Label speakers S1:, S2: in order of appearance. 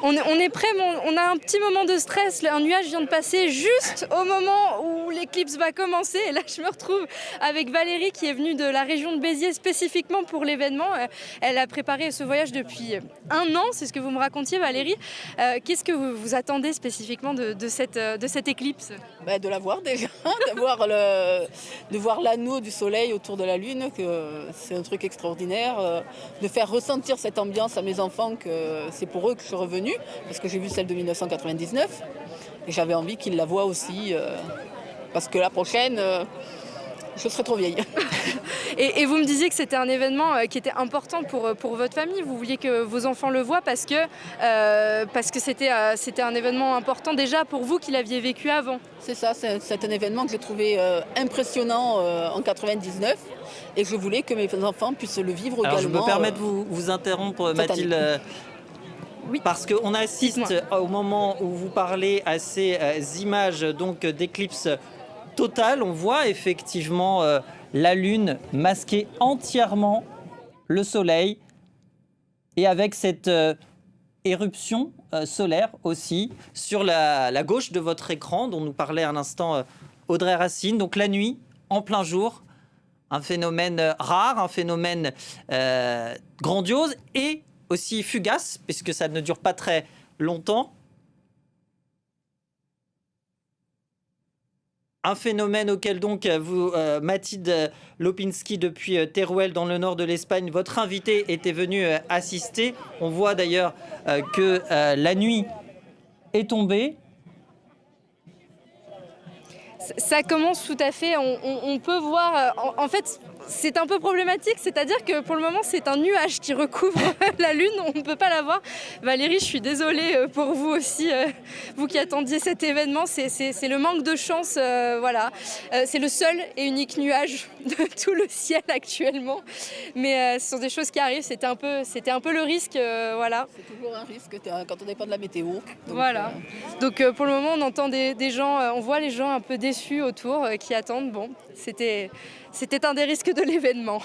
S1: On est prêt, mais on a un petit moment de stress. Un nuage vient de passer juste au moment où l'éclipse va commencer. Et là, je me retrouve avec Valérie qui est venue de la région de Béziers spécifiquement pour l'événement. Elle a préparé ce voyage depuis 1 an, c'est ce que vous me racontiez, Valérie. Qu'est-ce que vous attendez spécifiquement de cette éclipse ?
S2: De la voir déjà, de voir l'anneau du soleil autour de la lune, que c'est un truc extraordinaire, de faire ressentir cette ambiance à mes enfants, que c'est pour eux que je suis revenue, parce que j'ai vu celle de 1999 et j'avais envie qu'ils la voient aussi, parce que la prochaine, je serai trop vieille.
S1: Et vous me disiez que c'était un événement qui était important pour votre famille. Vous vouliez que vos enfants le voient parce que c'était un événement important déjà pour vous qui l'aviez vécu avant.
S2: C'est ça, c'est un événement que j'ai trouvé impressionnant en 99 et je voulais que mes enfants puissent le vivre également.
S3: Alors je me permets de vous interrompre, Mathilde.
S1: Oui.
S3: Parce qu'on assiste au moment où vous parlez à ces images donc d'éclipse totale. On voit effectivement la Lune masquer entièrement le Soleil et avec cette éruption solaire aussi sur la gauche de votre écran dont nous parlait à l'instant Audrey Racine. Donc la nuit, en plein jour, un phénomène rare, un phénomène grandiose et aussi fugace, puisque ça ne dure pas très longtemps. Un phénomène auquel donc vous, Mathilde Lopinski, depuis Teruel dans le nord de l'Espagne, votre invité était venu assister. On voit d'ailleurs que la nuit est tombée.
S1: Ça commence tout à fait, on peut voir, en fait c'est un peu problématique, c'est-à-dire que pour le moment c'est un nuage qui recouvre la Lune, on ne peut pas la voir. Valérie, je suis désolée pour vous aussi, vous qui attendiez cet événement, c'est le manque de chance, voilà. C'est le seul et unique nuage de tout le ciel actuellement, mais ce sont des choses qui arrivent, c'était un peu le risque, voilà.
S2: C'est toujours un risque quand on dépend de la météo. Donc,
S1: voilà, donc pour le moment on entend des gens, on voit les gens un peu déçus autour qui attendent. Bon, c'était un des risques de l'événement.